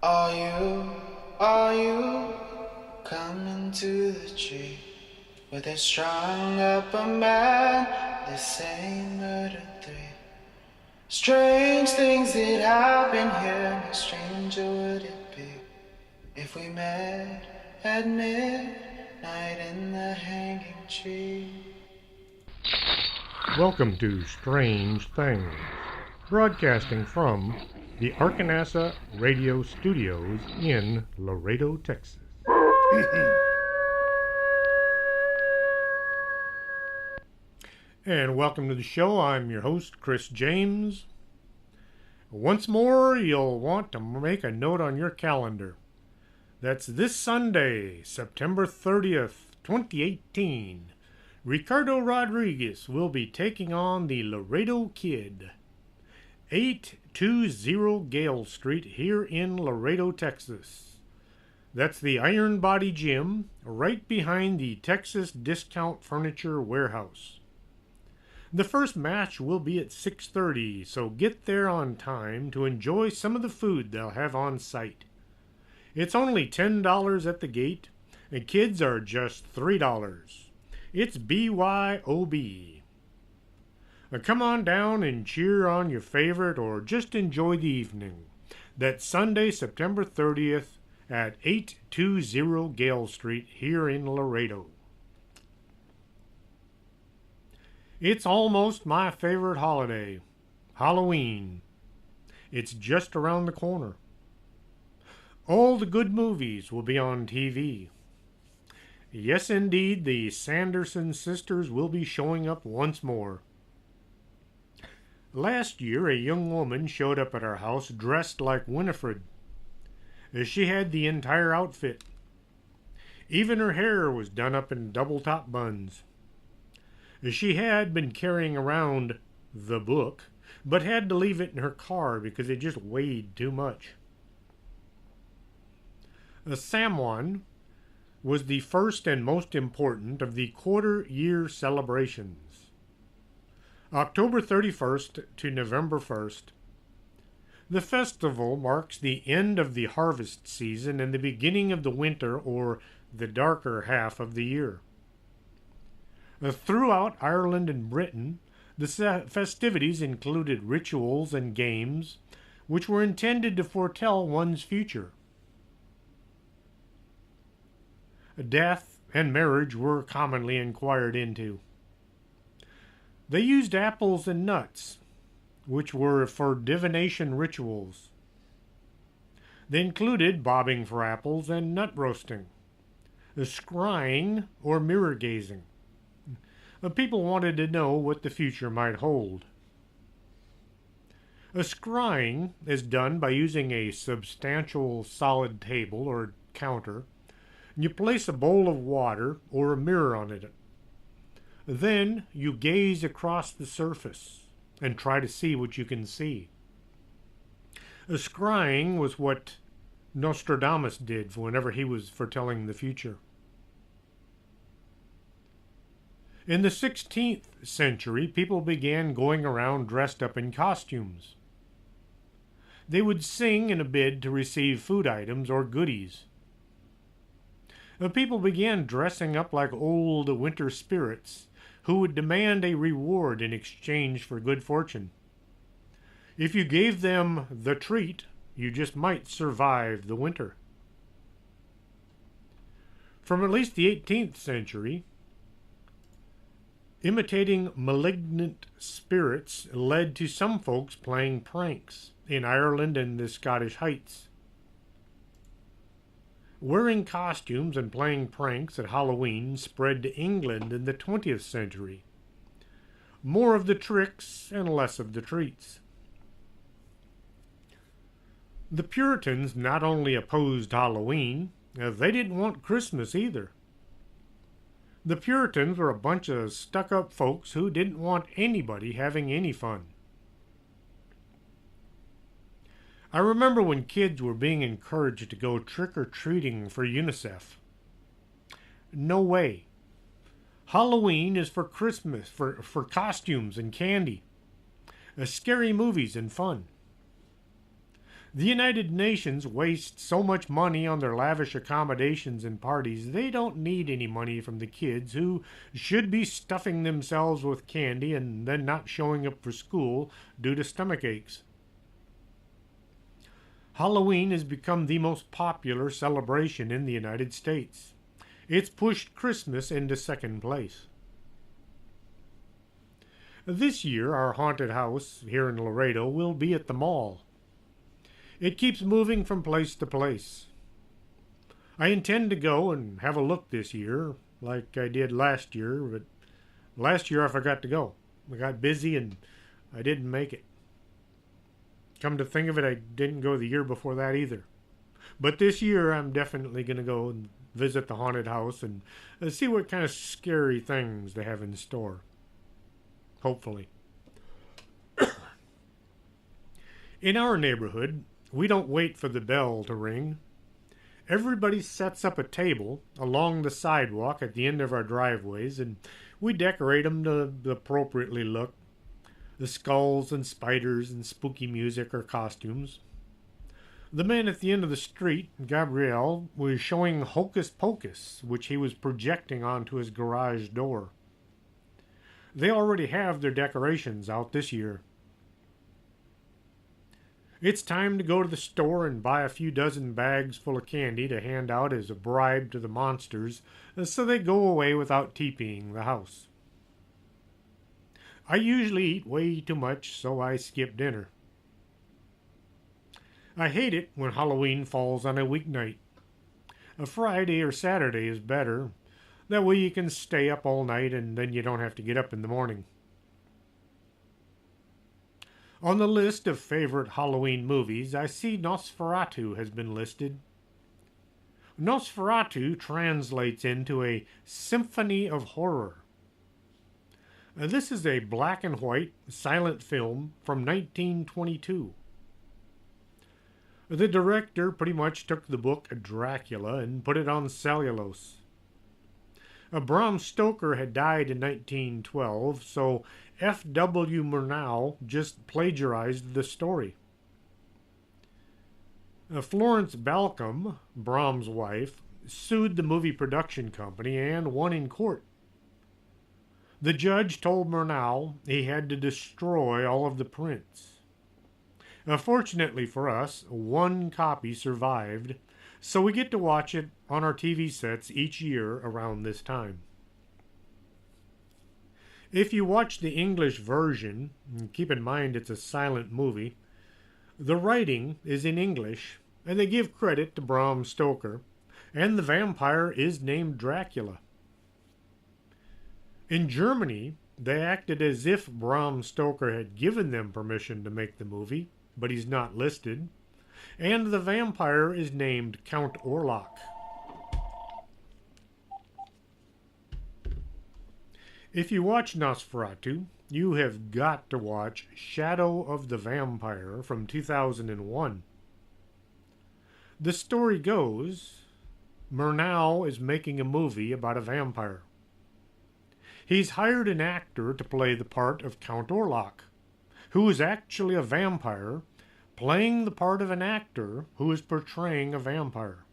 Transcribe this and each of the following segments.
Are you coming to the tree where they strung up a man? They say murder three. Strange things that happen here. No stranger would it be if we met at midnight in the hanging tree. Welcome to Strange Things, broadcasting from the Arkanasa Radio Studios in Laredo, Texas. And welcome to the show. I'm your host, Chris James. Once more, you'll want to make a note on your calendar. That's this Sunday, September 30th, 2018. Ricardo Rodriguez will be taking on the Laredo Kid. 820 Gale Street here in Laredo, Texas. That's the Iron Body Gym right behind the Texas Discount Furniture Warehouse. The first match will be at 6:30, so get there on time to enjoy some of the food they'll have on site. It's only $10 at the gate, and kids are just $3. It's BYOB. Now come on down and cheer on your favorite or just enjoy the evening. That's Sunday, September 30th at 820 Gale Street here in Laredo. It's almost my favorite holiday, Halloween. It's just around the corner. All the good movies will be on TV. Yes, indeed, the Sanderson sisters will be showing up once more. Last year, a young woman showed up at our house dressed like Winifred. She had the entire outfit. Even her hair was done up in double-top buns. She had been carrying around the book, but had to leave it in her car because it just weighed too much. Samhain was the first and most important of the quarter-year celebrations. October 31st to November 1st. The festival marks the end of the harvest season and the beginning of the winter, or the darker half of the year. Throughout Ireland and Britain, the festivities included rituals and games which were intended to foretell one's future. Death and marriage were commonly inquired into. They used apples and nuts, which were for divination rituals. They included bobbing for apples and nut roasting, scrying or mirror gazing. People wanted to know what the future might hold. Scrying is done by using a substantial solid table or counter. You place a bowl of water or a mirror on it. Then you gaze across the surface and try to see what you can see. Scrying was what Nostradamus did whenever he was foretelling the future. In the 16th century, people began going around dressed up in costumes. They would sing in a bid to receive food items or goodies. People began dressing up like old winter spirits who would demand a reward in exchange for good fortune. If you gave them the treat, you just might survive the winter. From at least the 18th century, imitating malignant spirits led to some folks playing pranks in Ireland and the Scottish Heights. Wearing costumes and playing pranks at Halloween spread to England in the 20th century. More of the tricks and less of the treats. The Puritans not only opposed Halloween, they didn't want Christmas either. The Puritans were a bunch of stuck-up folks who didn't want anybody having any fun. I remember when kids were being encouraged to go trick-or-treating for UNICEF. No way. Halloween is for Christmas, for costumes and candy, scary movies and fun. The United Nations wastes so much money on their lavish accommodations and parties, they don't need any money from the kids who should be stuffing themselves with candy and then not showing up for school due to stomach aches. Halloween has become the most popular celebration in the United States. It's pushed Christmas into second place. This year, our haunted house here in Laredo will be at the mall. It keeps moving from place to place. I intend to go and have a look this year, like I did last year, but last year I forgot to go. I got busy and I didn't make it. Come to think of it, I didn't go the year before that either. But this year I'm definitely going to go and visit the haunted house and see what kind of scary things they have in store. Hopefully. In our neighborhood, we don't wait for the bell to ring. Everybody sets up a table along the sidewalk at the end of our driveways, and we decorate them to appropriately look. The skulls and spiders and spooky music are costumes. The man at the end of the street, Gabriel, was showing Hocus Pocus, which he was projecting onto his garage door. They already have their decorations out this year. It's time to go to the store and buy a few dozen bags full of candy to hand out as a bribe to the monsters so they go away without TPing the house. I usually eat way too much, so I skip dinner. I hate it when Halloween falls on a weeknight. A Friday or Saturday is better. That way you can stay up all night and then you don't have to get up in the morning. On the list of favorite Halloween movies, I see Nosferatu has been listed. Nosferatu translates into a symphony of horror. This is a black and white silent film from 1922. The director pretty much took the book Dracula and put it on cellulose. Bram Stoker had died in 1912, so F.W. Murnau just plagiarized the story. Florence Balcom, Bram's wife, sued the movie production company and won in court. The judge told Murnau he had to destroy all of the prints. Fortunately for us, one copy survived, so we get to watch it on our TV sets each year around this time. If you watch the English version, and keep in mind it's a silent movie, the writing is in English, and they give credit to Bram Stoker, and the vampire is named Dracula. In Germany, they acted as if Bram Stoker had given them permission to make the movie, but he's not listed, and the vampire is named Count Orlok. If you watch Nosferatu, you have got to watch Shadow of the Vampire from 2001. The story goes, Murnau is making a movie about a vampire. He's hired an actor to play the part of Count Orlok, who is actually a vampire, playing the part of an actor who is portraying a vampire.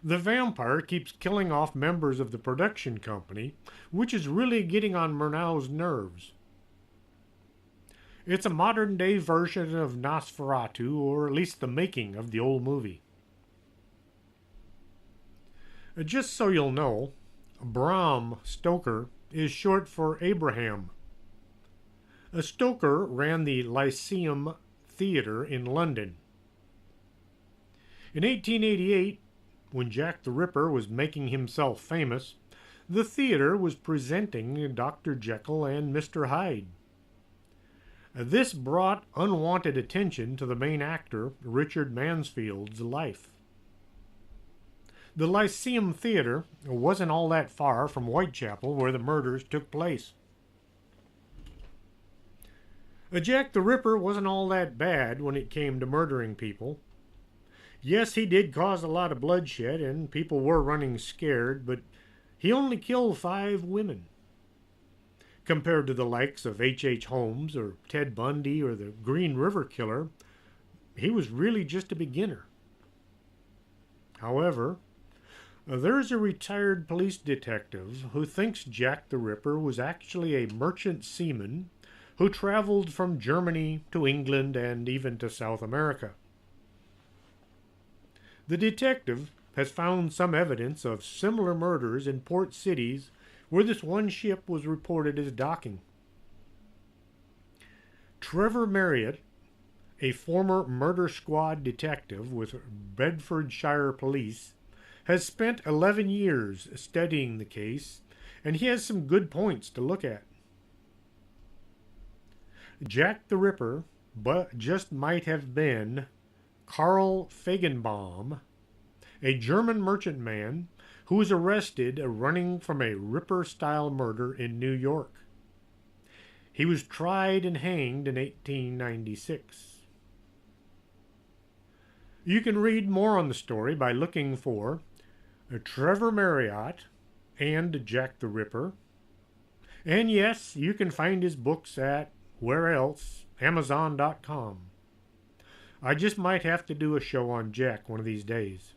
The vampire keeps killing off members of the production company, which is really getting on Murnau's nerves. It's a modern-day version of Nosferatu, or at least the making of the old movie. Just so you'll know, Bram Stoker is short for Abraham. Stoker ran the Lyceum Theatre in London. In 1888, when Jack the Ripper was making himself famous, the theater was presenting Dr. Jekyll and Mr. Hyde. This brought unwanted attention to the main actor, Richard Mansfield's life. The Lyceum Theatre wasn't all that far from Whitechapel, where the murders took place. Jack the Ripper wasn't all that bad when it came to murdering people. Yes, he did cause a lot of bloodshed, and people were running scared, but he only killed 5 women. Compared to the likes of H.H. Holmes or Ted Bundy or the Green River Killer, he was really just a beginner. However, there's a retired police detective who thinks Jack the Ripper was actually a merchant seaman who traveled from Germany to England and even to South America. The detective has found some evidence of similar murders in port cities where this one ship was reported as docking. Trevor Marriott, a former murder squad detective with Bedfordshire Police, has spent 11 years studying the case, and he has some good points to look at. Jack the Ripper just might have been Karl Fagenbaum, a German merchantman who was arrested running from a Ripper-style murder in New York. He was tried and hanged in 1896. You can read more on the story by looking for Trevor Marriott and Jack the Ripper. And yes, you can find his books at, where else, Amazon.com. I just might have to do a show on Jack one of these days.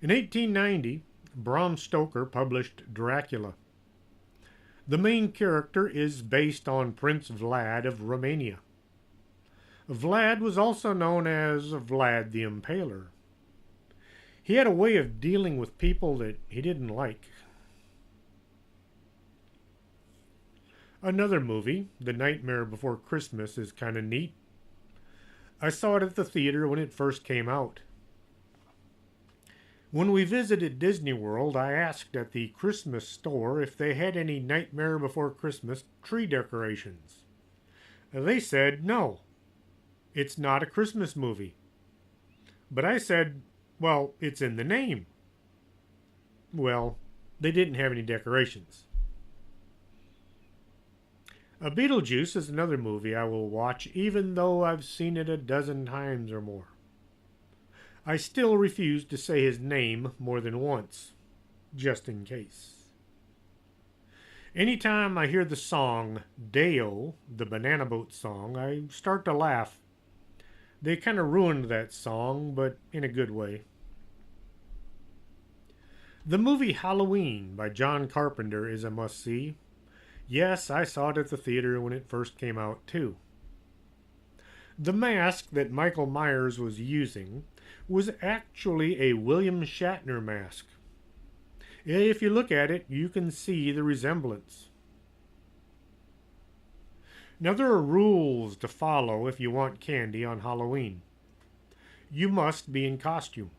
In 1890, Bram Stoker published Dracula. The main character is based on Prince Vlad of Romania. Vlad was also known as Vlad the Impaler. He had a way of dealing with people that he didn't like. Another movie, The Nightmare Before Christmas, is kind of neat. I saw it at the theater when it first came out. When we visited Disney World, I asked at the Christmas store if they had any Nightmare Before Christmas tree decorations. They said no. It's not a Christmas movie. But I said, well, it's in the name. Well, they didn't have any decorations. Beetlejuice is another movie I will watch, even though I've seen it a dozen times or more. I still refuse to say his name more than once, just in case. Anytime I hear the song Deo, the Banana Boat song, I start to laugh. They kind of ruined that song, but in a good way. The movie Halloween by John Carpenter is a must-see. Yes, I saw it at the theater when it first came out, too. The mask that Michael Myers was using was actually a William Shatner mask. If you look at it, you can see the resemblance. Now, there are rules to follow if you want candy on Halloween. You must be in costume.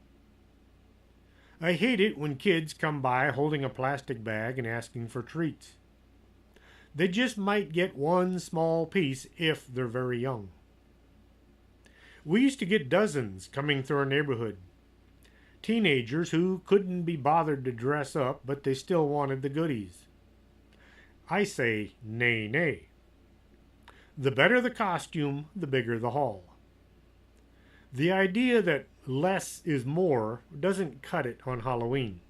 I hate it when kids come by holding a plastic bag and asking for treats. They just might get one small piece if they're very young. We used to get dozens coming through our neighborhood. Teenagers who couldn't be bothered to dress up, but they still wanted the goodies. I say, nay, nay. The better the costume, the bigger the haul. The idea that less is more doesn't cut it on Halloween.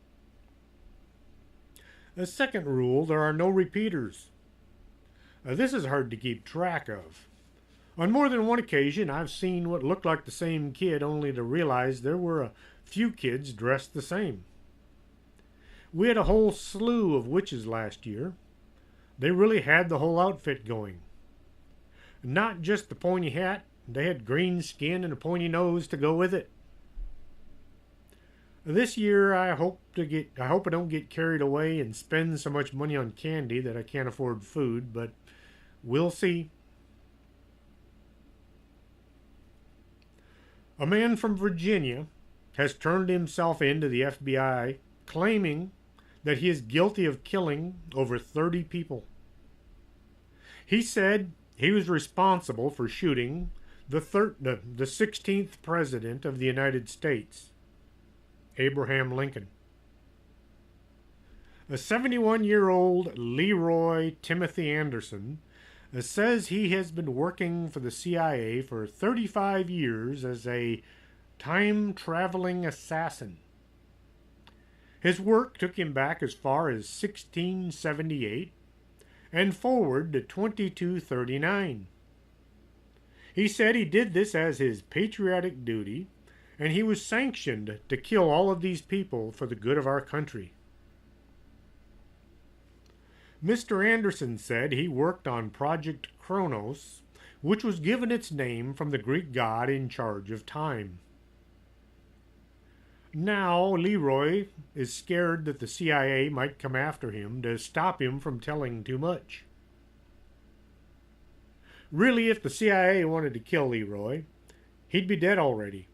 A second rule, there are no repeaters. This is hard to keep track of. On more than one occasion, I've seen what looked like the same kid only to realize there were a few kids dressed the same. We had a whole slew of witches last year. They really had the whole outfit going. Not just the pointy hat, they had green skin and a pointy nose to go with it. This year, I hope I don't get carried away and spend so much money on candy that I can't afford food, but we'll see. A man from Virginia has turned himself in to the FBI, claiming that he is guilty of killing over 30 people. He said he was responsible for shooting the 16th President of the United States, Abraham Lincoln. A 71-year-old Leroy Timothy Anderson says he has been working for the CIA for 35 years as a time-traveling assassin. His work took him back as far as 1678 and forward to 2239. He said he did this as his patriotic duty, and he was sanctioned to kill all of these people for the good of our country. Mr. Anderson said he worked on Project Kronos, which was given its name from the Greek god in charge of time. Now, Leroy is scared that the CIA might come after him to stop him from telling too much. Really, if the CIA wanted to kill Leroy, he'd be dead already,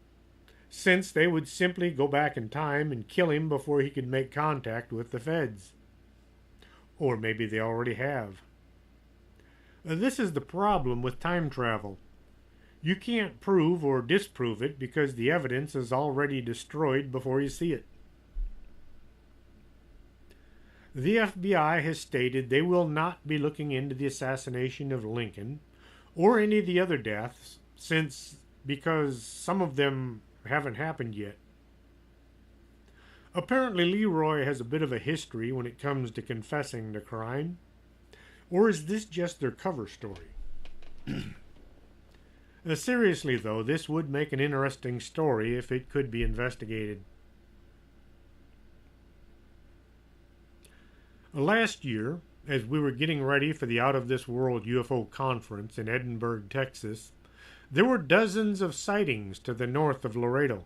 since they would simply go back in time and kill him before he could make contact with the feds. Or maybe they already have. This is the problem with time travel. You can't prove or disprove it because the evidence is already destroyed before you see it. The FBI has stated they will not be looking into the assassination of Lincoln or any of the other deaths because some of them haven't happened yet. Apparently Leroy has a bit of a history when it comes to confessing to crime. Or is this just their cover story? Seriously though, this would make an interesting story if it could be investigated. Last year, as we were getting ready for the Out of This World UFO conference in Edinburgh, Texas, there were dozens of sightings to the north of Laredo.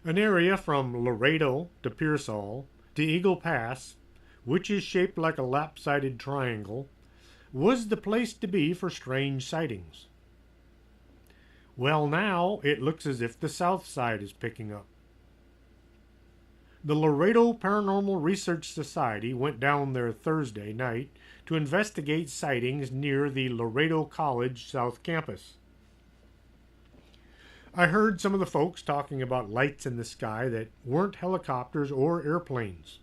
An area from Laredo to Pearsall to Eagle Pass, which is shaped like a lap-sided triangle, was the place to be for strange sightings. Well, now it looks as if the south side is picking up. The Laredo Paranormal Research Society went down there Thursday night to investigate sightings near the Laredo College South Campus. I heard some of the folks talking about lights in the sky that weren't helicopters or airplanes.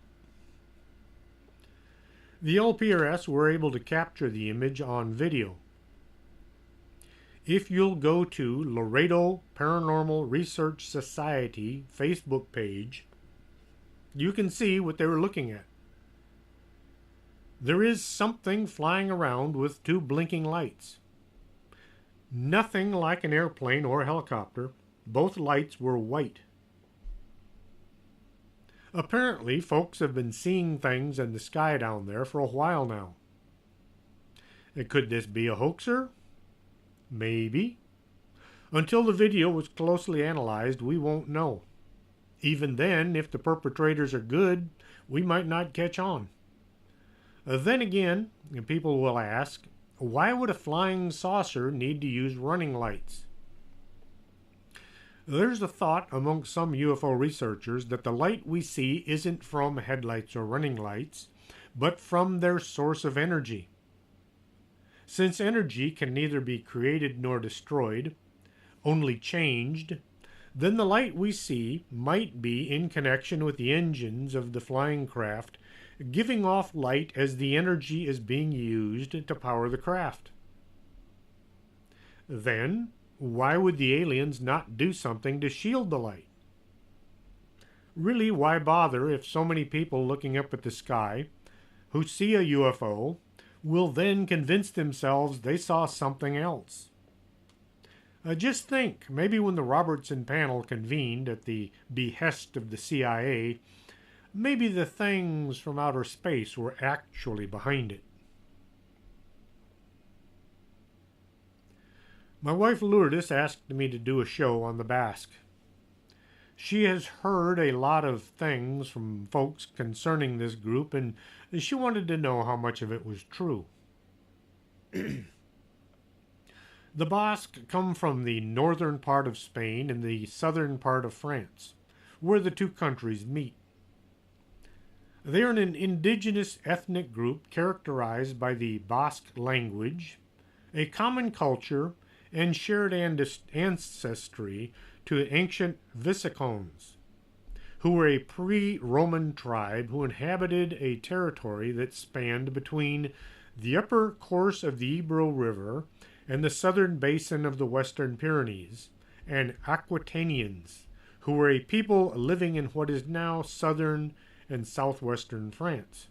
The LPRS were able to capture the image on video. If you'll go to Laredo Paranormal Research Society Facebook page, you can see what they were looking at. There is something flying around with two blinking lights. Nothing like an airplane or a helicopter. Both lights were white. Apparently, folks have been seeing things in the sky down there for a while now. Could this be a hoaxer? Maybe. Until the video was closely analyzed, we won't know. Even then, if the perpetrators are good, we might not catch on. Then again, people will ask, why would a flying saucer need to use running lights? There's a thought among some UFO researchers that the light we see isn't from headlights or running lights, but from their source of energy. Since energy can neither be created nor destroyed, only changed, then the light we see might be in connection with the engines of the flying craft, giving off light as the energy is being used to power the craft. Then, why would the aliens not do something to shield the light? Really, why bother if so many people looking up at the sky who see a UFO will then convince themselves they saw something else? Just think, maybe when the Robertson panel convened at the behest of the CIA, maybe the things from outer space were actually behind it. My wife Lourdes asked me to do a show on the Basque. She has heard a lot of things from folks concerning this group, and she wanted to know how much of it was true. The Basque come from the northern part of Spain and the southern part of France, where the two countries meet. They are an indigenous ethnic group characterized by the Basque language, a common culture, and shared ancestry to ancient Visigoths, who were a pre-Roman tribe who inhabited a territory that spanned between the upper course of the Ebro River and the southern basin of the Western Pyrenees, and Aquitanians, who were a people living in what is now southern and southwestern France.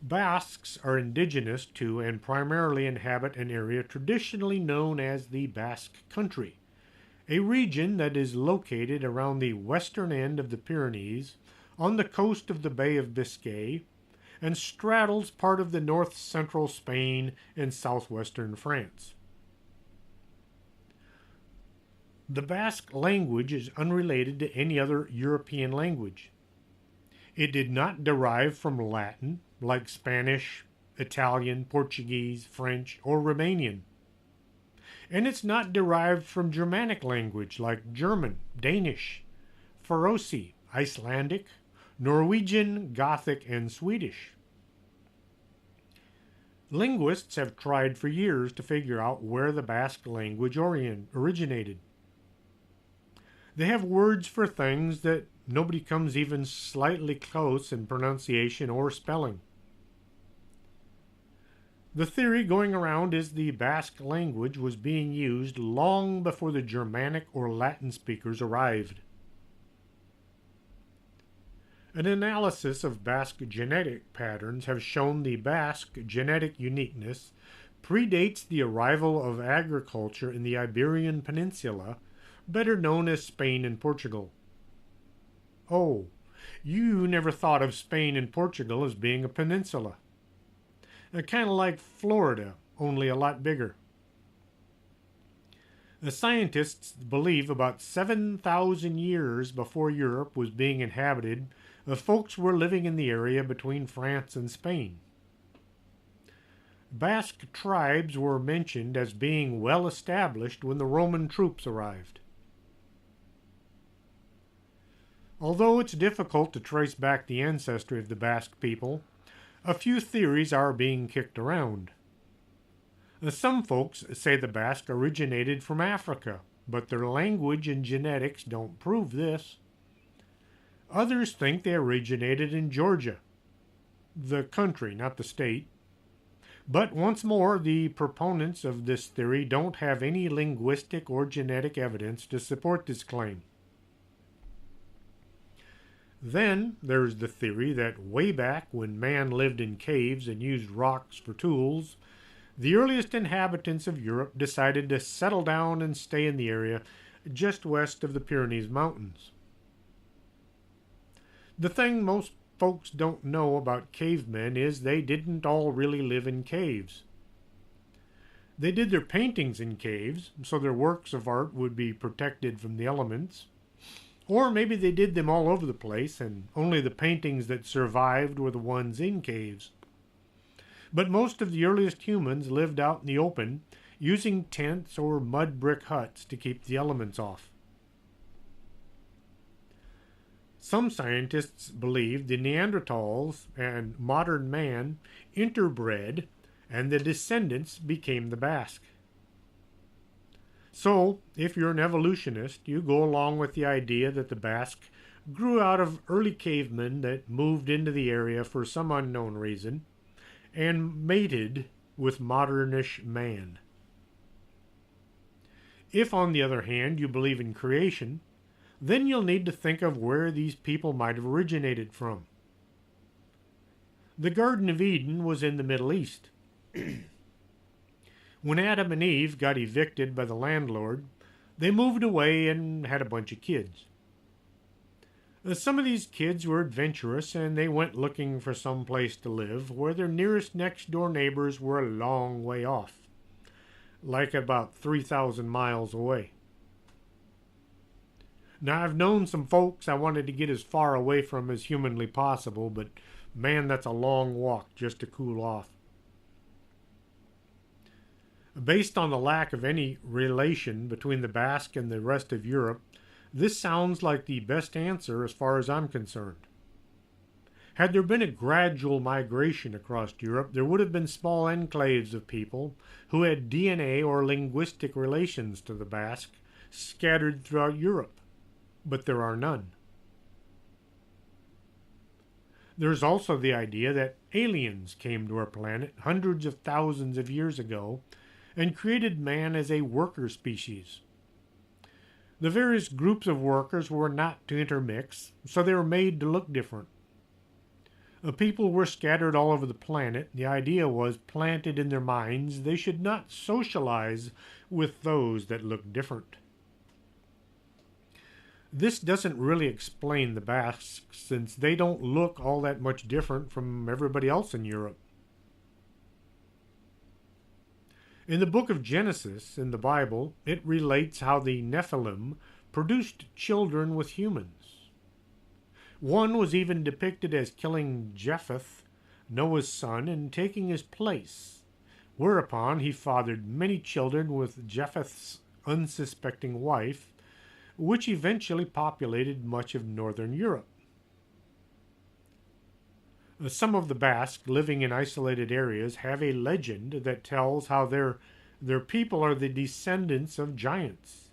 Basques are indigenous to and primarily inhabit an area traditionally known as the Basque Country, a region that is located around the western end of the Pyrenees, on the coast of the Bay of Biscay, and straddles part of the north central Spain and southwestern France. The Basque language is unrelated to any other European language. It did not derive from Latin, like Spanish, Italian, Portuguese, French, or Romanian. And it's not derived from Germanic language like German, Danish, Faroese, Icelandic, Norwegian, Gothic, and Swedish. Linguists have tried for years to figure out where the Basque language originated. They have words for things that nobody comes even slightly close in pronunciation or spelling. The theory going around is the Basque language was being used long before the Germanic or Latin speakers arrived. An analysis of Basque genetic patterns have shown the Basque genetic uniqueness predates the arrival of agriculture in the Iberian Peninsula, better known as Spain and Portugal. Oh, you never thought of Spain and Portugal as being a peninsula. Kind of like Florida, only a lot bigger. The scientists believe about 7,000 years before Europe was being inhabited, the folks were living in the area between France and Spain. Basque tribes were mentioned as being well established when the Roman troops arrived. Although it's difficult to trace back the ancestry of the Basque people, a few theories are being kicked around. Some folks say the Basque originated from Africa, but their language and genetics don't prove this. Others think they originated in Georgia, the country, not the state. But once more, the proponents of this theory don't have any linguistic or genetic evidence to support this claim. Then there's the theory that way back when man lived in caves and used rocks for tools, the earliest inhabitants of Europe decided to settle down and stay in the area just west of the Pyrenees Mountains. The thing most folks don't know about cavemen is they didn't all really live in caves. They did their paintings in caves, so their works of art would be protected from the elements. Or maybe they did them all over the place, and only the paintings that survived were the ones in caves. But most of the earliest humans lived out in the open, using tents or mud brick huts to keep the elements off. Some scientists believe the Neanderthals and modern man interbred, and the descendants became the Basque. So, if you're an evolutionist, you go along with the idea that the Basque grew out of early cavemen that moved into the area for some unknown reason and mated with modernish man. If, on the other hand, you believe in creation, then you'll need to think of where these people might have originated from. The Garden of Eden was in the Middle East. When Adam and Eve got evicted by the landlord, they moved away and had a bunch of kids. Some of these kids were adventurous and they went looking for some place to live where their nearest next-door neighbors were a long way off, like about 3,000 miles away. Now, I've known some folks I wanted to get as far away from as humanly possible, but man, that's a long walk just to cool off. Based on the lack of any relation between the Basque and the rest of Europe, this sounds like the best answer as far as I'm concerned. Had there been a gradual migration across Europe, there would have been small enclaves of people who had DNA or linguistic relations to the Basque scattered throughout Europe, but there are none. There's also the idea that aliens came to our planet hundreds of thousands of years ago and created man as a worker species. The various groups of workers were not to intermix, so they were made to look different. People were scattered all over the planet. The idea was planted in their minds they should not socialize with those that looked different. This doesn't really explain the Basques since they don't look all that much different from everybody else in Europe. In the book of Genesis in the Bible, it relates how the Nephilim produced children with humans. One was even depicted as killing Japheth, Noah's son, and taking his place, whereupon he fathered many children with Japheth's unsuspecting wife, which eventually populated much of northern Europe. Some of the Basques living in isolated areas have a legend that tells how their people are the descendants of giants.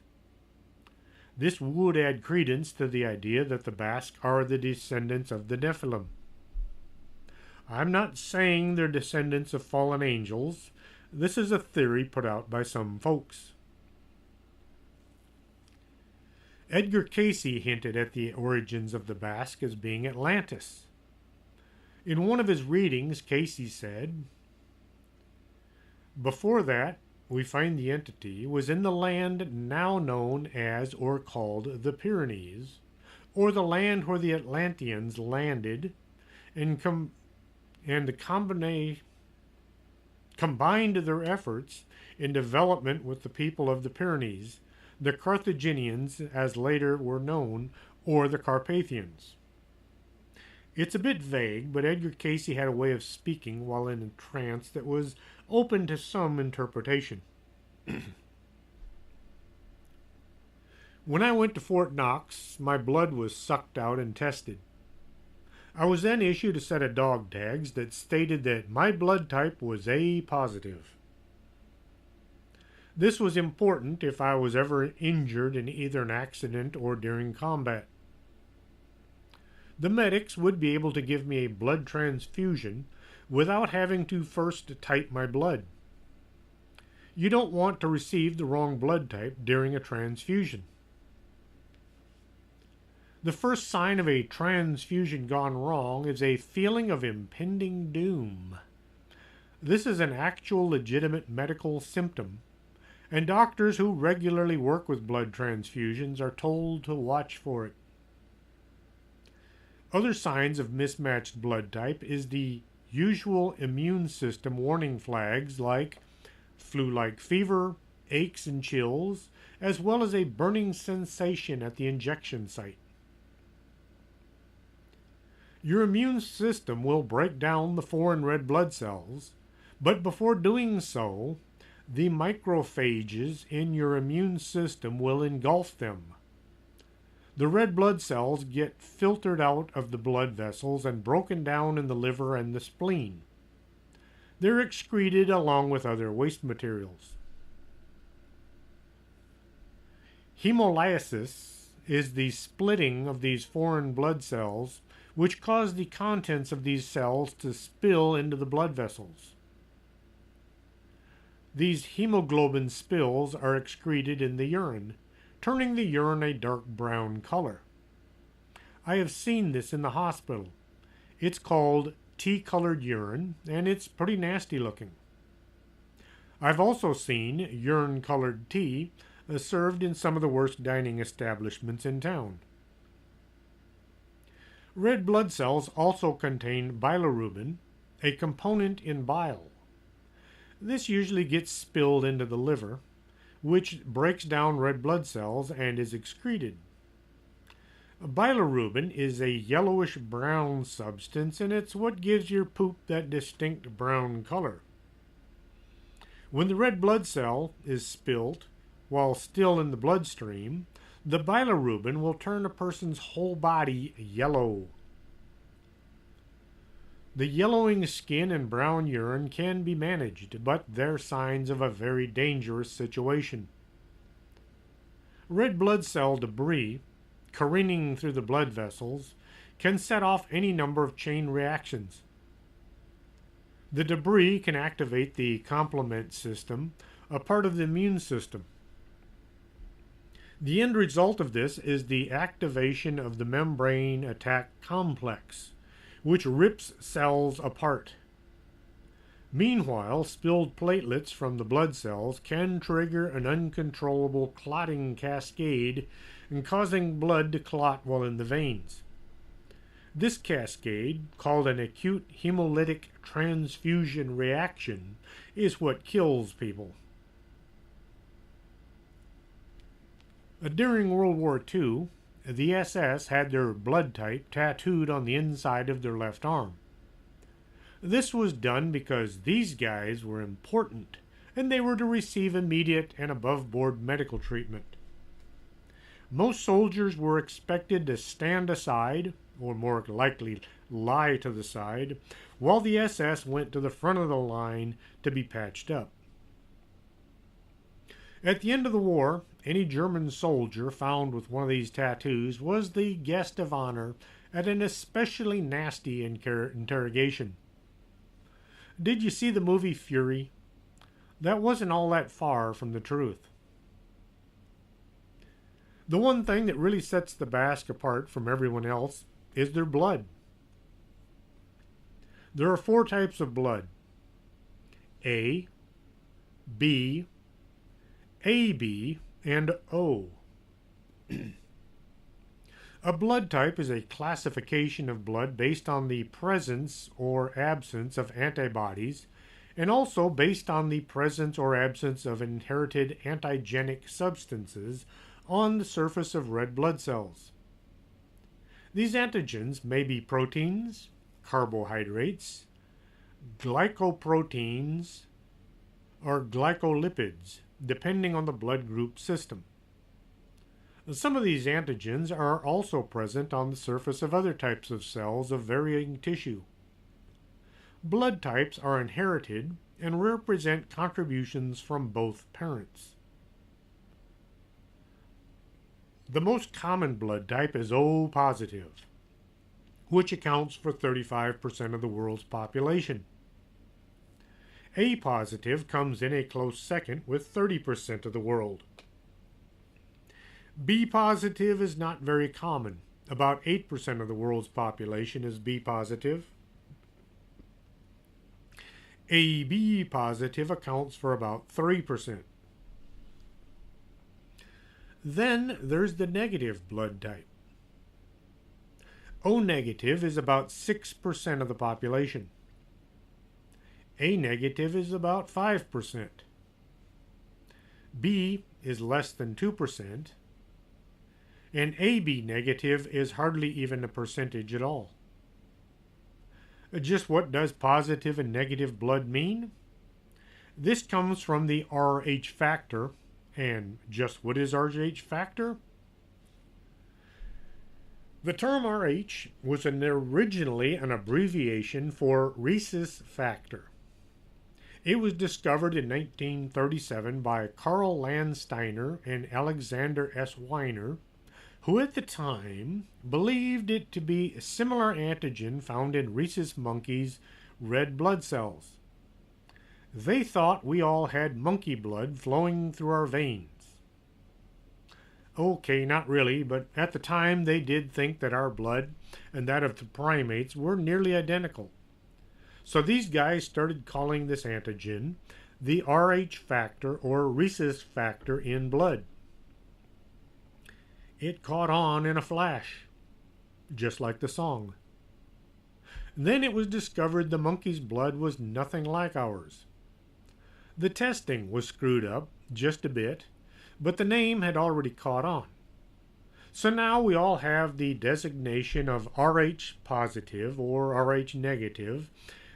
This would add credence to the idea that the Basques are the descendants of the Nephilim. I'm not saying they're descendants of fallen angels. This is a theory put out by some folks. Edgar Cayce hinted at the origins of the Basque as being Atlantis. In one of his readings, Cayce said, "Before that, we find the entity was in the land now known as or called the Pyrenees, or the land where the Atlanteans landed, and combined their efforts in development with the people of the Pyrenees, the Carthaginians, as later were known, or the Carpathians." It's a bit vague, but Edgar Cayce had a way of speaking while in a trance that was open to some interpretation. When I went to Fort Knox, my blood was sucked out and tested. I was then issued a set of dog tags that stated that my blood type was A positive. This was important if I was ever injured in either an accident or during combat. The medics would be able to give me a blood transfusion without having to first type my blood. You don't want to receive the wrong blood type during a transfusion. The first sign of a transfusion gone wrong is a feeling of impending doom. This is an actual legitimate medical symptom, and doctors who regularly work with blood transfusions are told to watch for it. Other signs of mismatched blood type is the usual immune system warning flags like flu-like fever, aches and chills, as well as a burning sensation at the injection site. Your immune system will break down the foreign red blood cells, but before doing so, the macrophages in your immune system will engulf them. The red blood cells get filtered out of the blood vessels and broken down in the liver and the spleen. They're excreted along with other waste materials. Hemolysis is the splitting of these foreign blood cells, which cause the contents of these cells to spill into the blood vessels. These hemoglobin spills are excreted in the urine, turning the urine a dark brown color. I have seen this in the hospital. It's called tea-colored urine, and it's pretty nasty looking. I've also seen urine-colored tea served in some of the worst dining establishments in town. Red blood cells also contain bilirubin, a component in bile. This usually gets spilled into the liver, which breaks down red blood cells and is excreted. Bilirubin is a yellowish-brown substance, and it's what gives your poop that distinct brown color. When the red blood cell is spilt while still in the bloodstream, the bilirubin will turn a person's whole body yellow. The yellowing skin and brown urine can be managed, but they're signs of a very dangerous situation. Red blood cell debris, careening through the blood vessels, can set off any number of chain reactions. The debris can activate the complement system, a part of the immune system. The end result of this is the activation of the membrane attack complex, which rips cells apart. Meanwhile, spilled platelets from the blood cells can trigger an uncontrollable clotting cascade and causing blood to clot while in the veins. This cascade, called an acute hemolytic transfusion reaction, is what kills people. During World War II, the SS had their blood type tattooed on the inside of their left arm. This was done because these guys were important and they were to receive immediate and above-board medical treatment. Most soldiers were expected to stand aside, or more likely lie to the side, while the SS went to the front of the line to be patched up. At the end of the war, any German soldier found with one of these tattoos was the guest of honor at an especially nasty interrogation. Did you see the movie Fury? That wasn't all that far from the truth. The one thing that really sets the Basque apart from everyone else is their blood. There are 4 types of blood: A, B, AB, and O. A blood type is a classification of blood based on the presence or absence of antibodies, and also based on the presence or absence of inherited antigenic substances on the surface of red blood cells. These antigens may be proteins, carbohydrates, glycoproteins, or glycolipids, depending on the blood group system. Some of these antigens are also present on the surface of other types of cells of varying tissue. Blood types are inherited and represent contributions from both parents. The most common blood type is O positive, which accounts for 35% of the world's population. A positive comes in a close second with 30% of the world. B positive is not very common. About 8% of the world's population is B positive. AB positive accounts for about 3%. Then there's the negative blood type. O negative is about 6% of the population. A negative is about 5%. B is less than 2%. And AB negative is hardly even a percentage at all. Just what does positive and negative blood mean? This comes from the Rh factor. And just what is Rh factor? The term Rh was originally an abbreviation for rhesus factor. It was discovered in 1937 by Carl Landsteiner and Alexander S. Weiner, who at the time believed it to be a similar antigen found in rhesus monkeys' red blood cells. They thought we all had monkey blood flowing through our veins. Okay, not really, but at the time they did think that our blood and that of the primates were nearly identical. So these guys started calling this antigen the Rh factor or rhesus factor in blood. It caught on in a flash, just like the song. Then it was discovered the monkey's blood was nothing like ours. The testing was screwed up just a bit, but the name had already caught on. So now we all have the designation of Rh positive or Rh negative,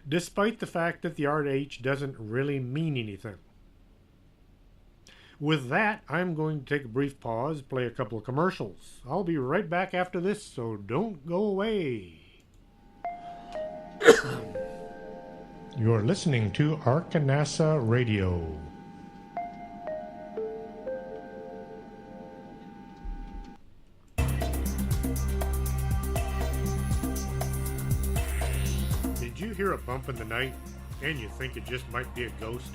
despite the fact that the Rh doesn't really mean anything. With that, I'm going to take a brief pause, play a couple of commercials. I'll be right back after this, so don't go away. You're listening to Arkanasa Radio. Did you hear a bump in the night and you think it just might be a ghost?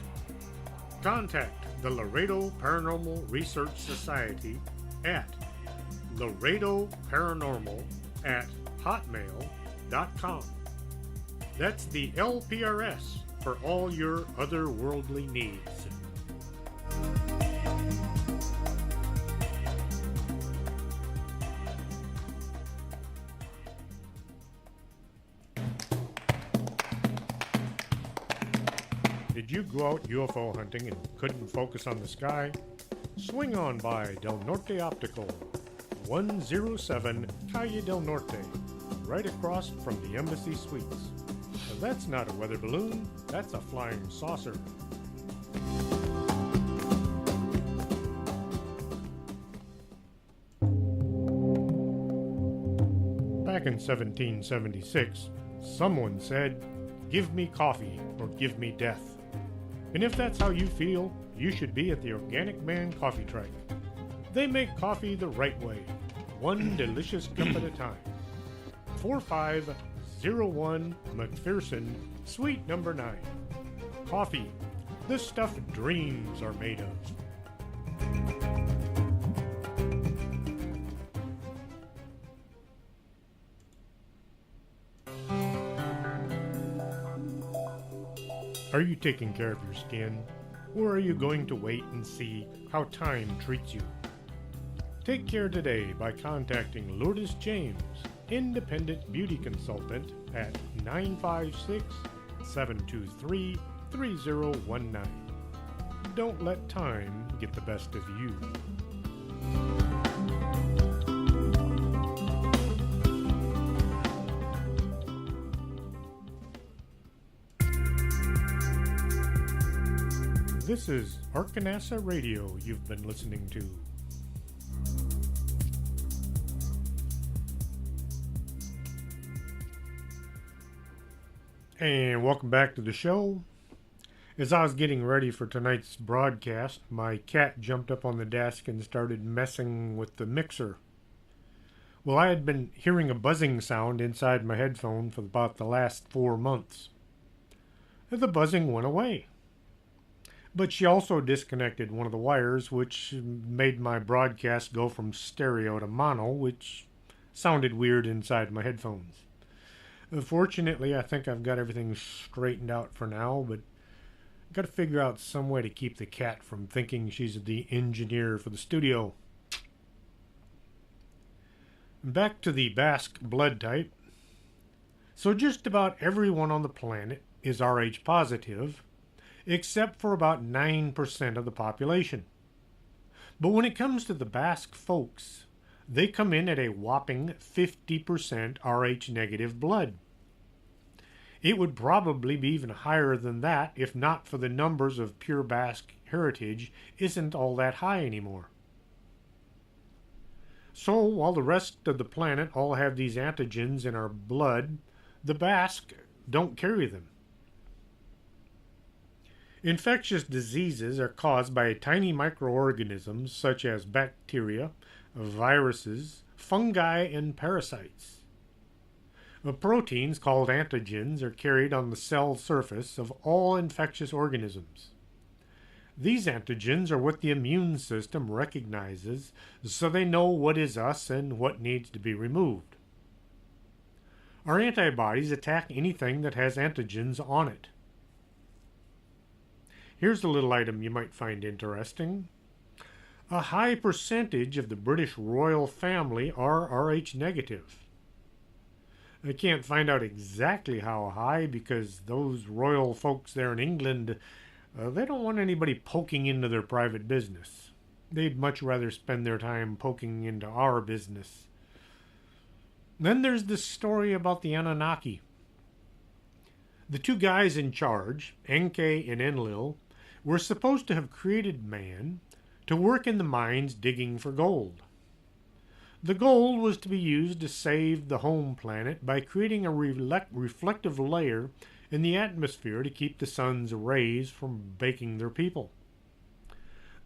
Contact the Laredo Paranormal Research Society at laredoparanormal@hotmail.com That's the LPRS for all your otherworldly needs. Did you go out UFO hunting and couldn't focus on the sky? Swing on by Del Norte Optical, 107 Calle del Norte, right across from the Embassy Suites. Now that's not a weather balloon, that's a flying saucer. Back in 1776, someone said, "Give me coffee or give me death." And if that's how you feel, you should be at the Organic Man Coffee Truck. They make coffee the right way, one delicious cup at a time. 4501 McPherson, Suite number 9. Coffee, the stuff dreams are made of. Are you taking care of your skin, or are you going to wait and see how time treats you? Take care today by contacting Lourdes James, Independent Beauty Consultant, at 956-723-3019. Don't let time get the best of you. This is Arkanasa Radio you've been listening to. And welcome back to the show. As I was getting ready for tonight's broadcast, my cat jumped up on the desk and started messing with the mixer. Well, I had been hearing a buzzing sound inside my headphone for about the last 4 months. The buzzing went away. But she also disconnected one of the wires, which made my broadcast go from stereo to mono, which sounded weird inside my headphones. Fortunately, I think I've got everything straightened out for now, but I've got to figure out some way to keep the cat from thinking she's the engineer for the studio. Back to the Basque blood type. So just about everyone on the planet is Rh positive, except for about 9% of the population. But when it comes to the Basque folks, they come in at a whopping 50% Rh negative blood. It would probably be even higher than that if not for the numbers of pure Basque heritage isn't all that high anymore. So while the rest of the planet all have these antigens in our blood, the Basque don't carry them. Infectious diseases are caused by tiny microorganisms such as bacteria, viruses, fungi, and parasites. Proteins called antigens are carried on the cell surface of all infectious organisms. These antigens are what the immune system recognizes, so they know what is us and what needs to be removed. Our antibodies attack anything that has antigens on it. Here's a little item you might find interesting. A high percentage of the British royal family are Rh negative. I can't find out exactly how high because those royal folks there in England, they don't want anybody poking into their private business. They'd much rather spend their time poking into our business. Then there's this story about the Anunnaki. The two guys in charge, Enki and Enlil, were supposed to have created man to work in the mines digging for gold. The gold was to be used to save the home planet by creating a reflective layer in the atmosphere to keep the sun's rays from baking their people.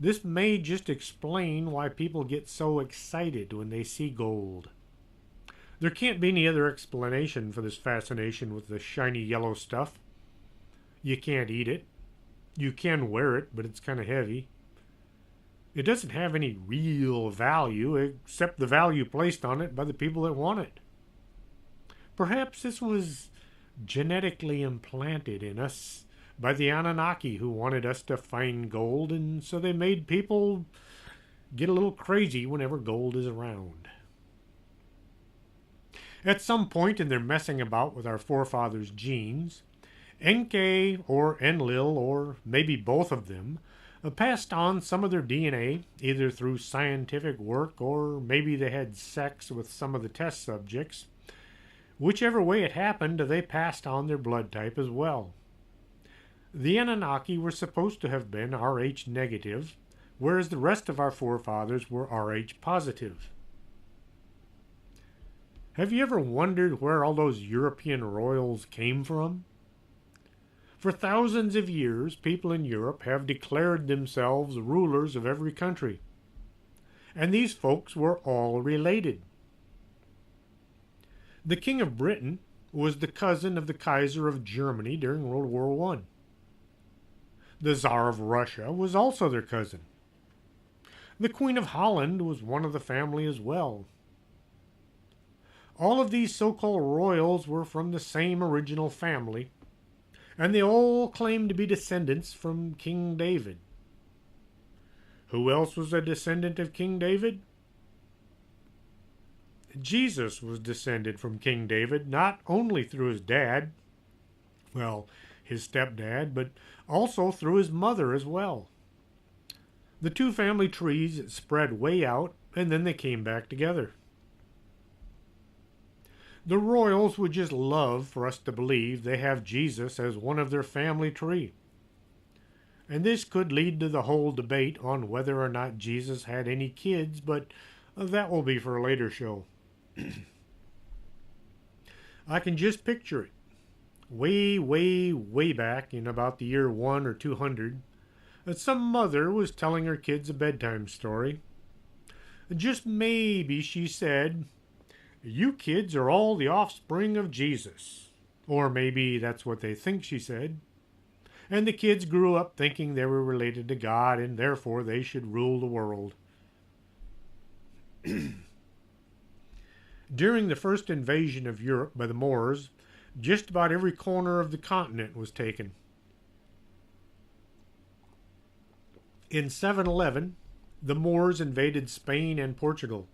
This may just explain why people get so excited when they see gold. There can't be any other explanation for this fascination with the shiny yellow stuff. You can't eat it. You can wear it, but it's kind of heavy. It doesn't have any real value except the value placed on it by the people that want it. Perhaps this was genetically implanted in us by the Anunnaki, who wanted us to find gold, and so they made people get a little crazy whenever gold is around. At some point in their messing about with our forefathers' genes, Enke or Enlil, or maybe both of them, passed on some of their DNA, either through scientific work or maybe they had sex with some of the test subjects. Whichever way it happened, they passed on their blood type as well. The Anunnaki were supposed to have been Rh negative, whereas the rest of our forefathers were Rh positive. Have you ever wondered where all those European royals came from? For thousands of years, people in Europe have declared themselves rulers of every country. And these folks were all related. The King of Britain was the cousin of the Kaiser of Germany during World War I. The Tsar of Russia was also their cousin. The Queen of Holland was one of the family as well. All of these so-called royals were from the same original family, and they all claimed to be descendants from King David. Who else was a descendant of King David? Jesus was descended from King David, not only through his dad, his stepdad, but also through his mother as well. The two family trees spread way out, and then they came back together. The royals would just love for us to believe they have Jesus as one of their family tree. And this could lead to the whole debate on whether or not Jesus had any kids, but that will be for a later show. I can just picture it. Way, way, way back in about the year 1 or 200, that some mother was telling her kids a bedtime story. Just maybe she said, "You kids are all the offspring of Jesus." Or maybe that's what they think she said. And the kids grew up thinking they were related to God and therefore they should rule the world. During the first invasion of Europe by the Moors, just about every corner of the continent was taken. In 711, the Moors invaded Spain and Portugal.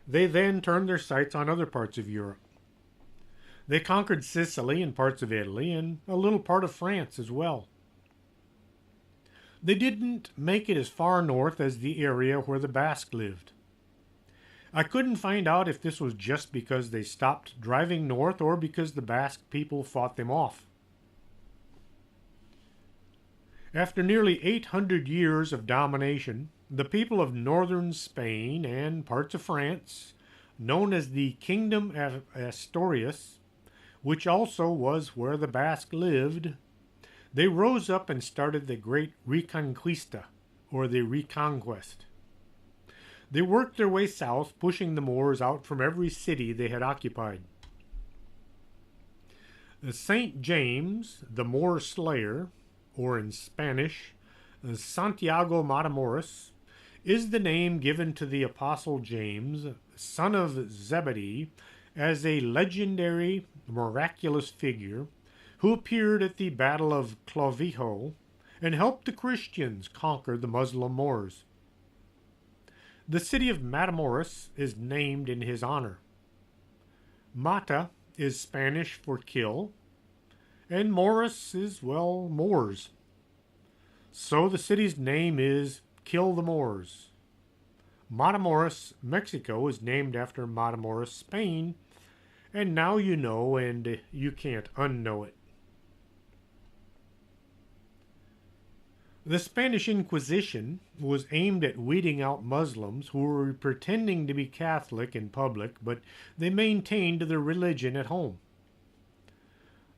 They then turned their sights on other parts of Europe. They conquered Sicily and parts of Italy and a little part of France as well. They didn't make it as far north as the area where the Basque lived. I couldn't find out if this was just because they stopped driving north or because the Basque people fought them off. After nearly 800 years of domination, the people of northern Spain and parts of France, known as the Kingdom of Asturias, which also was where the Basque lived, they rose up and started the Great Reconquista, or the Reconquest. They worked their way south, pushing the Moors out from every city they had occupied. Saint James, the Moor Slayer, or in Spanish, Santiago Matamoros, is the name given to the Apostle James, son of Zebedee, as a legendary, miraculous figure who appeared at the Battle of Clavijo and helped the Christians conquer the Muslim Moors. The city of Matamoros is named in his honor. Mata is Spanish for kill, and Moros is, Moors. So the city's name is Kill the Moors. Matamoros, Mexico is named after Matamoros, Spain, and now you know and you can't unknow it. The Spanish Inquisition was aimed at weeding out Muslims who were pretending to be Catholic in public, but they maintained their religion at home.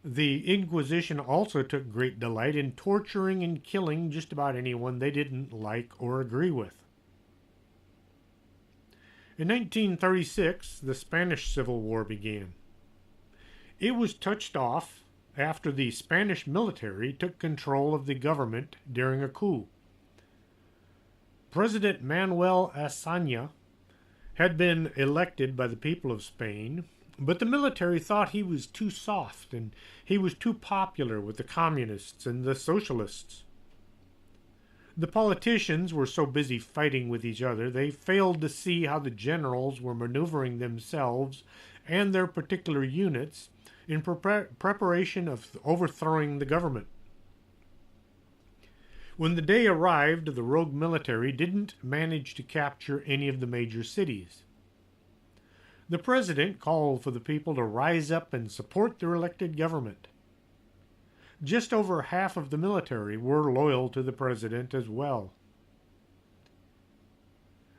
The Inquisition also took great delight in torturing and killing just about anyone they didn't like or agree with. In 1936, the Spanish Civil War began. It was touched off after the Spanish military took control of the government during a coup. President Manuel Azaña had been elected by the people of Spain, But the military thought he was too soft and he was too popular with the communists and the socialists. The politicians were so busy fighting with each other, they failed to see how the generals were maneuvering themselves and their particular units in preparation of overthrowing the government. When the day arrived, the rogue military didn't manage to capture any of the major cities. The president called for the people to rise up and support their elected government. Just over half of the military were loyal to the president as well.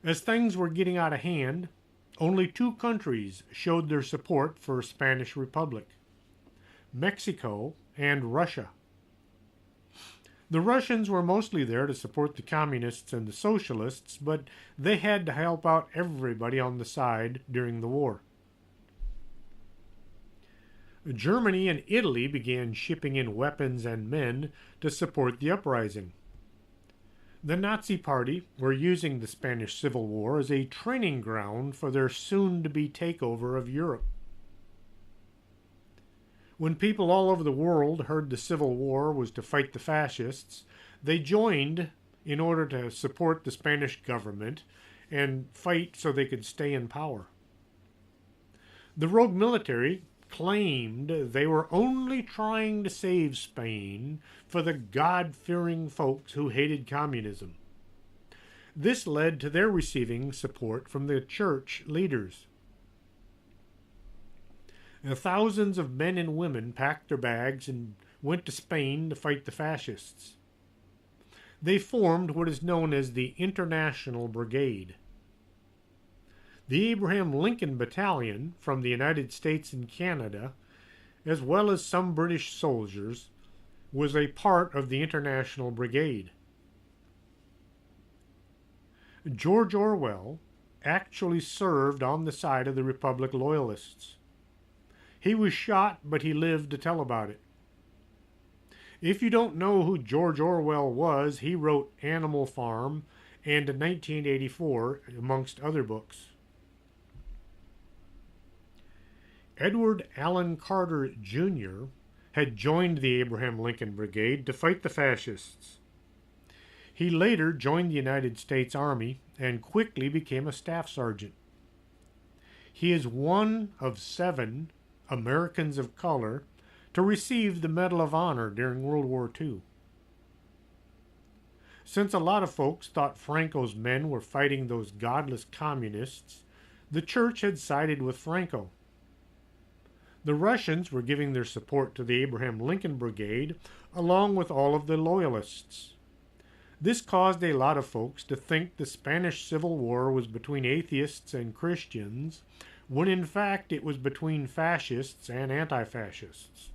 As things were getting out of hand, only two countries showed their support for a Spanish Republic: Mexico and Russia. The Russians were mostly there to support the communists and the socialists, but they had to help out everybody on the side during the war. Germany and Italy began shipping in weapons and men to support the uprising. The Nazi Party were using the Spanish Civil War as a training ground for their soon-to-be takeover of Europe. When people all over the world heard the Civil War was to fight the fascists, they joined in order to support the Spanish government and fight so they could stay in power. The rogue military claimed they were only trying to save Spain for the God-fearing folks who hated communism. This led to their receiving support from the church leaders. Thousands of men and women packed their bags and went to Spain to fight the fascists. They formed what is known as the International Brigade. The Abraham Lincoln Battalion from the United States and Canada, as well as some British soldiers, was a part of the International Brigade. George Orwell actually served on the side of the Republic Loyalists. He was shot, but he lived to tell about it. If you don't know who George Orwell was, he wrote Animal Farm and 1984, amongst other books. Edward Allen Carter, Jr. had joined the Abraham Lincoln Brigade to fight the fascists. He later joined the United States Army and quickly became a staff sergeant. He is one of 7 Americans of color to receive the Medal of Honor during World War II. Since a lot of folks thought Franco's men were fighting those godless communists, the church had sided with Franco. The Russians were giving their support to the Abraham Lincoln Brigade along with all of the loyalists. This caused a lot of folks to think the Spanish Civil War was between atheists and Christians, when in fact it was between fascists and anti-fascists.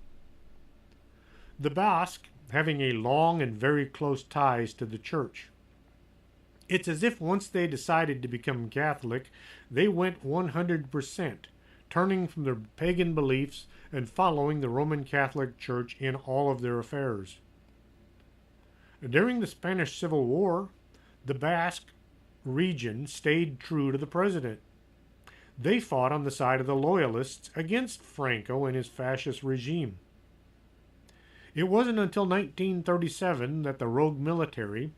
The Basque having a long and very close ties to the church. It's as if once they decided to become Catholic, they went 100%, turning from their pagan beliefs and following the Roman Catholic Church in all of their affairs. During the Spanish Civil War, the Basque region stayed true to the president. They fought on the side of the loyalists against Franco and his fascist regime. It wasn't until 1937 that the rogue military,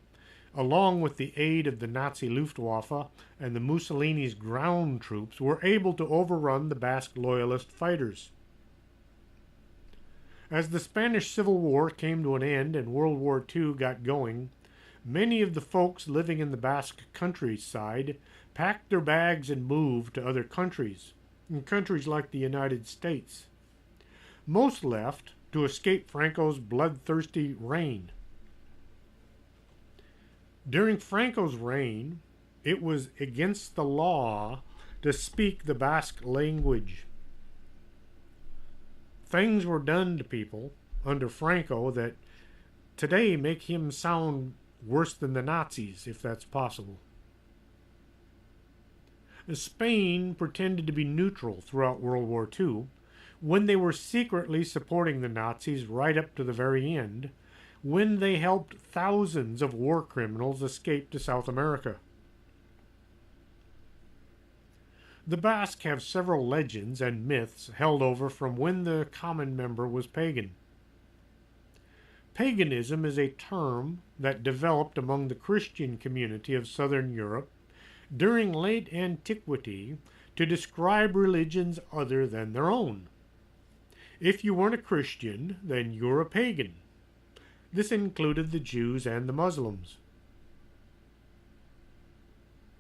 along with the aid of the Nazi Luftwaffe and the Mussolini's ground troops, were able to overrun the Basque loyalist fighters. As the Spanish Civil War came to an end and World War II got going, many of the folks living in the Basque countryside packed their bags and moved to other countries, in countries like the United States. Most left to escape Franco's bloodthirsty reign. During Franco's reign, it was against the law to speak the Basque language. Things were done to people under Franco that today make him sound worse than the Nazis, if that's possible. Spain pretended to be neutral throughout World War II when they were secretly supporting the Nazis right up to the very end, when they helped thousands of war criminals escape to South America. The Basque have several legends and myths held over from when the common member was pagan. Paganism is a term that developed among the Christian community of southern Europe during late antiquity to describe religions other than their own. If you weren't a Christian, then you're a pagan. This included the Jews and the Muslims.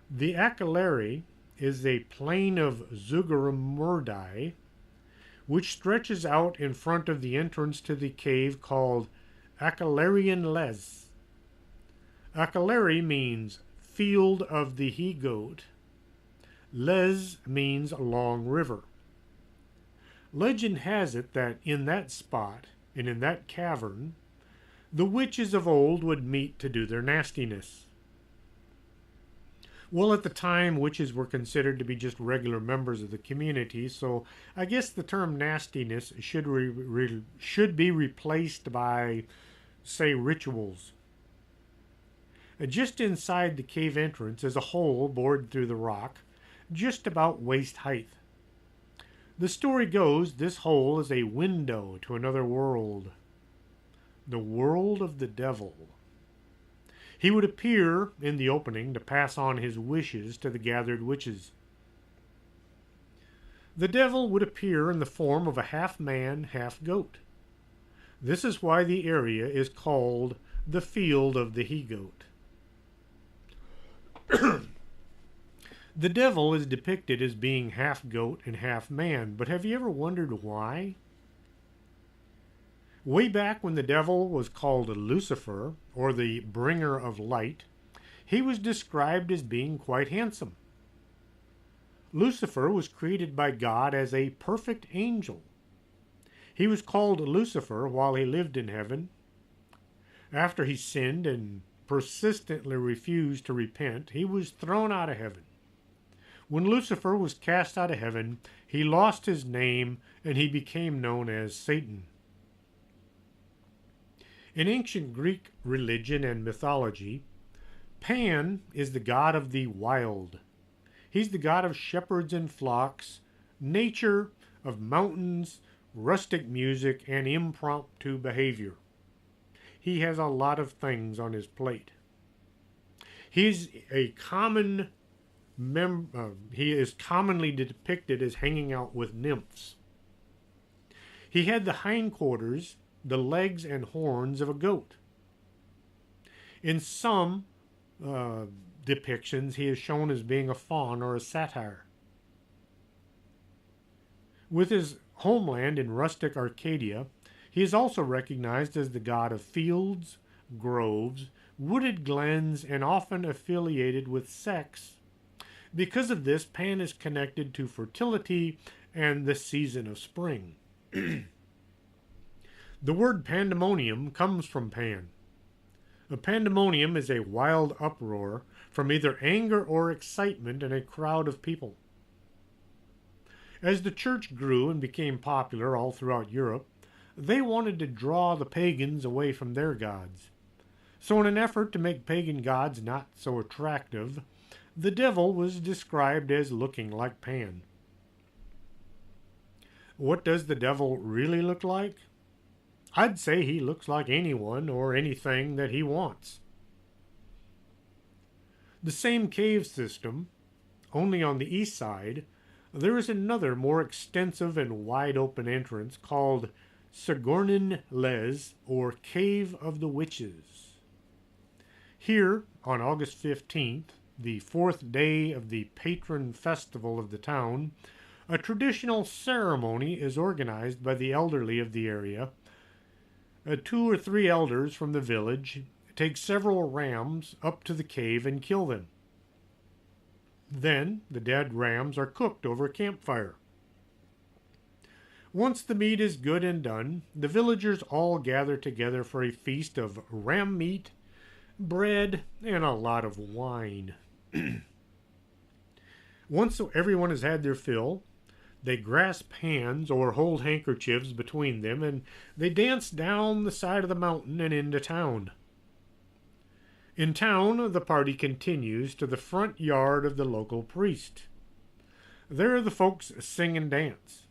The Aquileia is a plain of Zugarramurdi, which stretches out in front of the entrance to the cave called Aquilarian Les. Aquileia means field of the he-goat. Les means long river. Legend has it that in that spot and in that cavern, the witches of old would meet to do their nastiness. Well, at the time, witches were considered to be just regular members of the community, so I guess the term nastiness should be replaced by, say, rituals. Just inside the cave entrance is a hole bored through the rock, just about waist height. The story goes this hole is a window to another world, the world of the devil. He would appear in the opening to pass on his wishes to the gathered witches. The devil would appear in the form of a half-man, half-goat. This is why the area is called the Field of the He-Goat. The devil is depicted as being half-goat and half-man, but have you ever wondered why? Way back when the devil was called Lucifer, or the bringer of light, he was described as being quite handsome. Lucifer was created by God as a perfect angel. He was called Lucifer while he lived in heaven. After he sinned and persistently refused to repent, he was thrown out of heaven. When Lucifer was cast out of heaven, he lost his name and he became known as Satan. In ancient Greek religion and mythology, Pan is the god of the wild. He's the god of shepherds and flocks, nature, of mountains, rustic music, and impromptu behavior. He has a lot of things on his plate. He is commonly depicted as hanging out with nymphs. He had the hindquarters, the legs and horns of a goat. In some depictions, he is shown as being a faun or a satyr. With his homeland in rustic Arcadia, he is also recognized as the god of fields, groves, wooded glens, and often affiliated with sex. Because of this, Pan is connected to fertility and the season of spring. The word pandemonium comes from Pan. A pandemonium is a wild uproar from either anger or excitement in a crowd of people. As the church grew and became popular all throughout Europe, they wanted to draw the pagans away from their gods. So in an effort to make pagan gods not so attractive, the devil was described as looking like Pan. What does the devil really look like? I'd say he looks like anyone or anything that he wants. The same cave system, only on the east side, there is another more extensive and wide open entrance called Sigornin Les, or Cave of the Witches. Here, on August 15th, the fourth day of the patron festival of the town, a traditional ceremony is organized by the elderly of the area. 2 or 3 elders from the village take several rams up to the cave and kill them. Then the dead rams are cooked over a campfire. Once the meat is good and done, the villagers all gather together for a feast of ram meat, bread, and a lot of wine. Once everyone has had their fill, they grasp hands or hold handkerchiefs between them, and they dance down the side of the mountain and into town. In town, the party continues to the front yard of the local priest. There the folks sing and dance.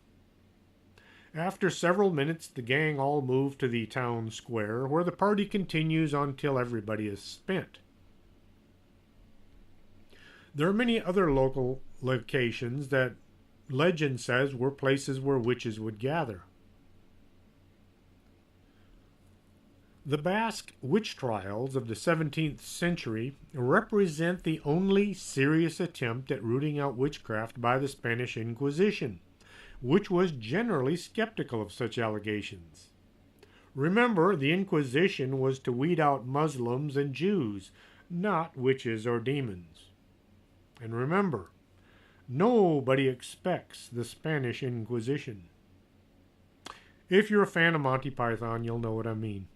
After several minutes, the gang all move to the town square, where the party continues until everybody is spent. There are many other local locations that legend says were places where witches would gather. The Basque witch trials of the 17th century represent the only serious attempt at rooting out witchcraft by the Spanish Inquisition, which was generally skeptical of such allegations. Remember, the Inquisition was to weed out Muslims and Jews, not witches or demons. And remember, nobody expects the Spanish Inquisition. If you're a fan of Monty Python, you'll know what I mean.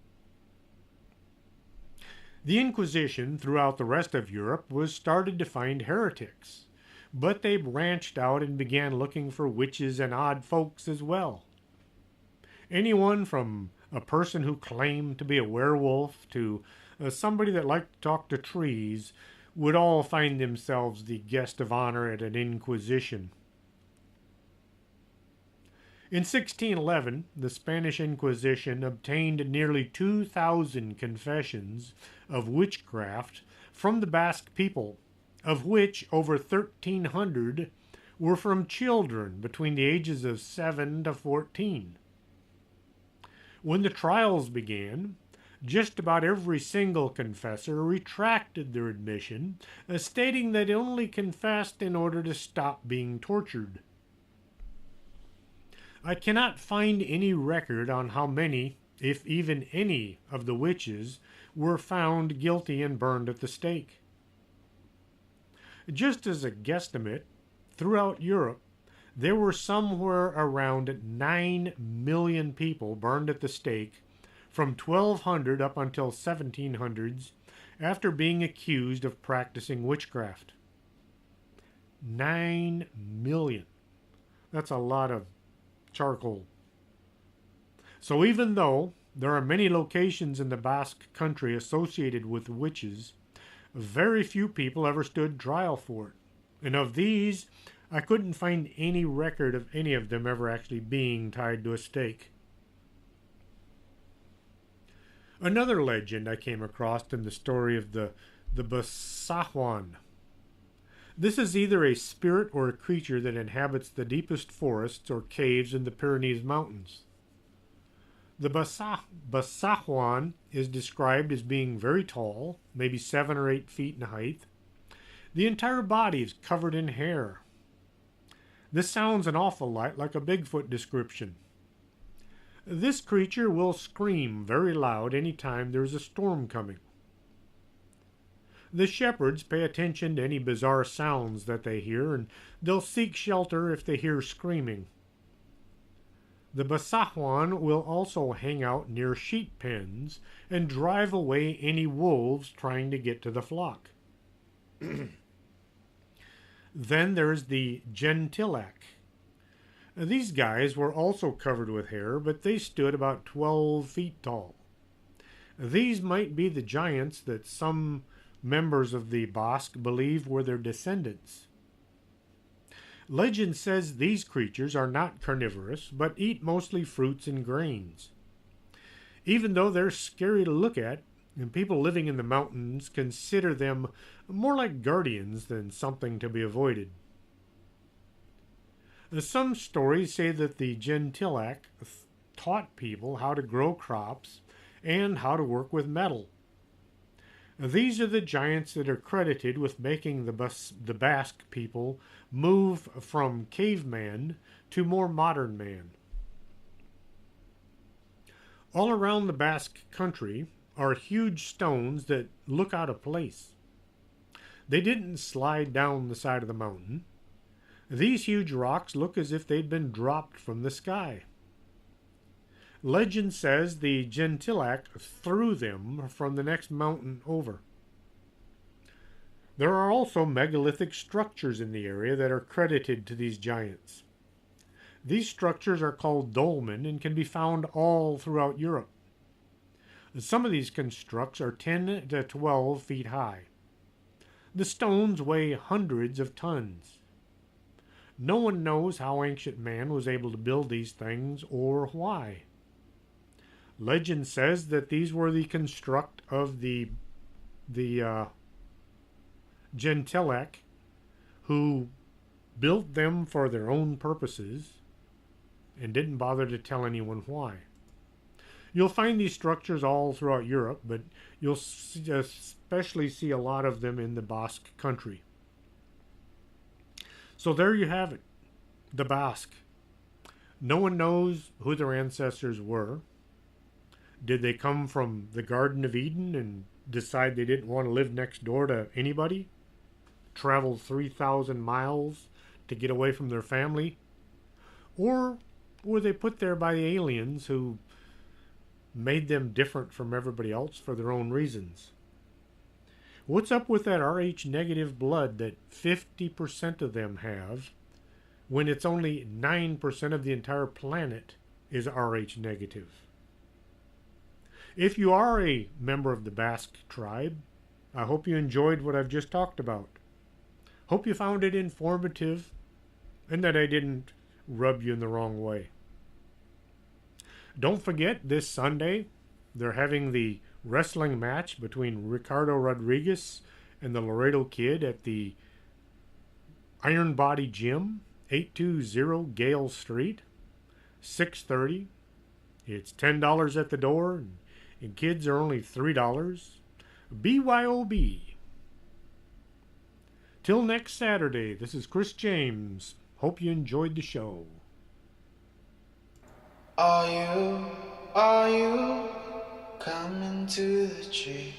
The Inquisition throughout the rest of Europe was started to find heretics, but they branched out and began looking for witches and odd folks as well. Anyone from a person who claimed to be a werewolf to somebody that liked to talk to trees would all find themselves the guest of honor at an Inquisition. In 1611, the Spanish Inquisition obtained nearly 2,000 confessions of witchcraft from the Basque people, of which over 1,300 were from children between the ages of 7 to 14. When the trials began, just about every single confessor retracted their admission, stating they only confessed in order to stop being tortured. I cannot find any record on how many, if even any, of the witches were found guilty and burned at the stake. Just as a guesstimate, throughout Europe, there were somewhere around 9 million people burned at the stake from 1200 up until 1700s after being accused of practicing witchcraft. 9 million. That's a lot of charcoal. So even though there are many locations in the Basque country associated with witches, very few people ever stood trial for it. And of these, I couldn't find any record of any of them ever actually being tied to a stake. Another legend I came across in the story of the Basajuan. This is either a spirit or a creature that inhabits the deepest forests or caves in the Pyrenees Mountains. The Basajuan is described as being very tall, maybe 7 or 8 feet in height. The entire body is covered in hair. This sounds an awful lot like a Bigfoot description. This creature will scream very loud any time there's a storm coming. The shepherds pay attention to any bizarre sounds that they hear, and they'll seek shelter if they hear screaming. The Basajuan will also hang out near sheep pens and drive away any wolves trying to get to the flock. Then there's the Gentilac. These guys were also covered with hair, but they stood about 12 feet tall. These might be the giants that some members of the Basque believe were their descendants. Legend says these creatures are not carnivorous, but eat mostly fruits and grains. Even though they're scary to look at, and people living in the mountains consider them more like guardians than something to be avoided. Some stories say that the Gentilac taught people how to grow crops and how to work with metal. These are the giants that are credited with making the Basque people move from caveman to more modern man. All around the Basque country are huge stones that look out of place. They didn't slide down the side of the mountain. These huge rocks look as if they'd been dropped from the sky. Legend says the Gentilac threw them from the next mountain over. There are also megalithic structures in the area that are credited to these giants. These structures are called dolmen and can be found all throughout Europe. Some of these constructs are 10 to 12 feet high. The stones weigh hundreds of tons. No one knows how ancient man was able to build these things or why. Legend says that these were the construct of the Gentilec, who built them for their own purposes and didn't bother to tell anyone why. You'll find these structures all throughout Europe, but you'll especially see a lot of them in the Basque country. So there you have it, the Basque. No one knows who their ancestors were. Did they come from the Garden of Eden and decide they didn't want to live next door to anybody? Travel 3,000 miles to get away from their family? Or were they put there by the aliens who made them different from everybody else for their own reasons? What's up with that Rh negative blood that 50% of them have when it's only 9% of the entire planet is Rh negative? If you are a member of the Basque tribe, I hope you enjoyed what I've just talked about. Hope you found it informative and that I didn't rub you in the wrong way. Don't forget, this Sunday, they're having the wrestling match between Ricardo Rodriguez and the Laredo Kid at the Iron Body Gym, 820 Gale Street, 6:30. It's $10 at the door, and kids are only $3. BYOB. Till next Saturday, this is Chris James. Hope you enjoyed the show. Are you coming to the tree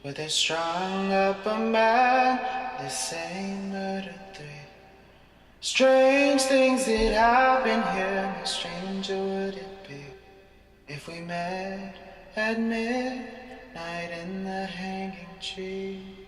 where they strung up a man? They say murder 3. Strange things that happen here, no stranger would it be if we met at midnight in the hanging tree.